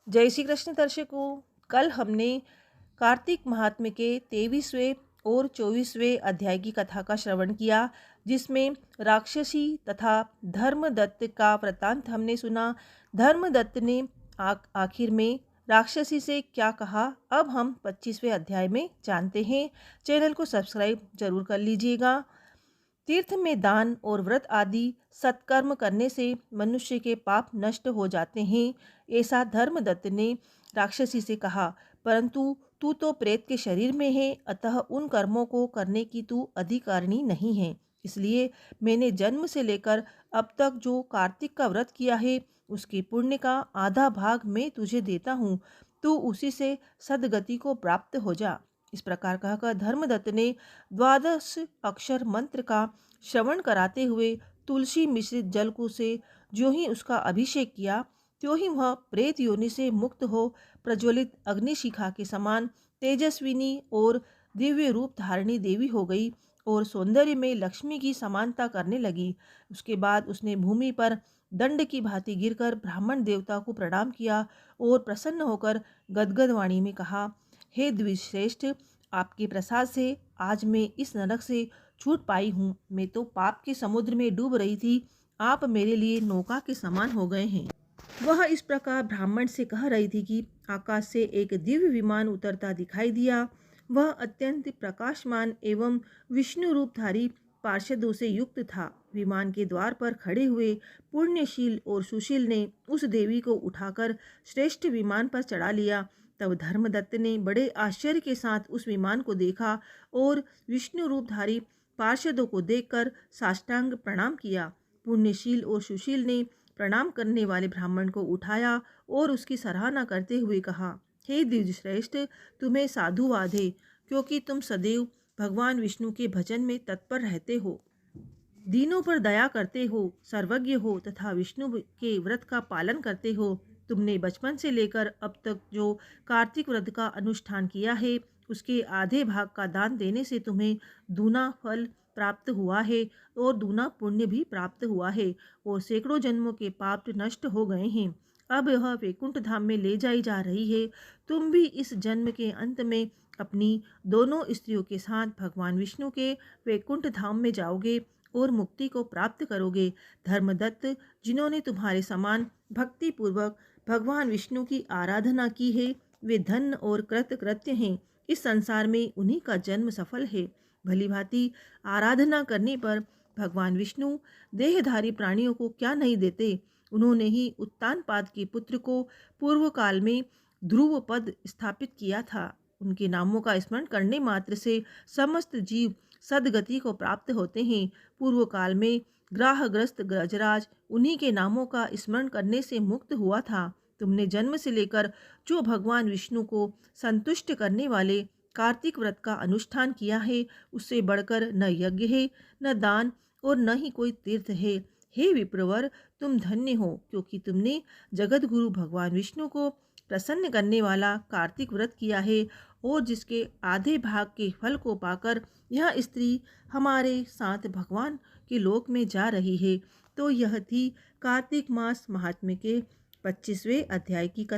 जय श्री कृष्ण दर्शकों। कल हमने कार्तिक महात्म्य के 23वें और 24वें अध्याय की कथा का श्रवण किया, जिसमें राक्षसी तथा धर्मदत्त का वृत्तांत हमने सुना। धर्मदत्त ने आखिर में राक्षसी से क्या कहा, अब हम 25वें अध्याय में जानते हैं। चैनल को सब्सक्राइब जरूर कर लीजिएगा। तीर्थ में दान और व्रत आदि सत्कर्म करने से मनुष्य के पाप नष्ट हो जाते हैं, ऐसा धर्मदत्त ने राक्षसी से कहा। परंतु तू तो प्रेत के शरीर में है, अतः उन कर्मों को करने की तू अधिकारिणी नहीं है। इसलिए मैंने जन्म से लेकर अब तक जो कार्तिक का व्रत किया है, उसके पुण्य का आधा भाग मैं तुझे देता हूँ। तू उसी से सदगति को प्राप्त हो जा। इस प्रकार कहकर धर्मदत्त ने द्वादश अक्षर मंत्र का श्रवण कराते हुए तुलसी मिश्रित जल को से जो ही उसका अभिषेक किया, त्यों ही वह प्रेत योनि से मुक्त हो प्रज्वलित अग्निशिखा के समान तेजस्विनी और दिव्य रूप धारिणी देवी हो गई और सौंदर्य में लक्ष्मी की समानता करने लगी। उसके बाद उसने भूमि पर दंड की भांति गिरकर ब्राह्मण देवता को प्रणाम किया और प्रसन्न होकर गदगद वाणी में कहा, हे द्विश्रेष्ठ, आपके प्रसाद से आज मैं इस नरक से छूट पाई हूँ। मैं तो पाप के समुद्र में डूब रही थी, आप मेरे लिए नौका के समान हो गए हैं। वह इस प्रकार ब्राह्मण से कह रही थी कि आकाश से एक दिव्य विमान उतरता दिखाई दिया। वह अत्यंत प्रकाशमान एवं विष्णु रूपधारी पार्षदों से युक्त था। विमान के द्वार पर खड़े हुए पुण्यशील और सुशील ने उस देवी को उठाकर श्रेष्ठ विमान पर चढ़ा लिया। तब धर्मदत्त ने बड़े आश्चर्य के साथ उस विमान को देखा और विष्णु रूपधारी पार्षदों को देखकर साष्टांग प्रणाम किया। पुण्यशील और सुशील ने प्रणाम करने वाले ब्राह्मण को उठाया और उसकी सराहना करते हुए कहा, हे द्विजश्रेष्ठ, तुम्हें साधुवाद है, क्योंकि तुम सदैव भगवान विष्णु के भजन में तत्पर रहते हो, दीनों पर दया करते हो, सर्वज्ञ हो तथा विष्णु के व्रत का पालन करते हो। तुमने बचपन से लेकर अब तक जो कार्तिक व्रत का अनुष्ठान किया है, उसके आधे भाग का दान देने से तुम्हें दूना फल प्राप्त हुआ है और दूना पुण्य भी प्राप्त हुआ है और सैकड़ों जन्मों के पाप नष्ट हो गए हैं। अब यह वैकुंठ धाम में ले जाई जा रही है। तुम भी इस जन्म के अंत में अपनी दोनों स्त्रियों के साथ भगवान विष्णु के वैकुंठ धाम में जाओगे और मुक्ति को प्राप्त करोगे। धर्मदत्त, जिन्होंने तुम्हारे समान भक्ति पूर्वक भगवान विष्णु की आराधना की है, वे धन्य और कृतकृत्य हैं। इस संसार में उन्हीं का जन्म सफल है। भली भांति आराधना करने पर भगवान विष्णु देहधारी प्राणियों को क्या नहीं देते। उन्होंने ही उत्तानपाद के पुत्र को पूर्व काल में ध्रुव पद स्थापित किया था। उनके नामों का स्मरण करने मात्र से समस्त जीव सदगति को प्राप्त होते हैं। पूर्व काल में ग्राहग्रस्त गजराज उन्हीं के नामों का स्मरण करने से मुक्त हुआ था। तुमने जन्म से लेकर जो भगवान विष्णु को संतुष्ट करने वाले कार्तिक व्रत का अनुष्ठान किया है, उससे बढ़कर न यज्ञ है, न दान और न ही कोई तीर्थ है। हे विप्रवर, तुम धन्य हो, क्योंकि तुमने जगत गुरु भगवान विष्णु को प्रसन्न करने वाला कार्तिक व्रत किया है और जिसके आधे भाग के फल को पाकर यह स्त्री हमारे साथ भगवान के लोक में जा रही है। तो यह थी कार्तिक मास महात्म्य के 25वें अध्याय की कथा।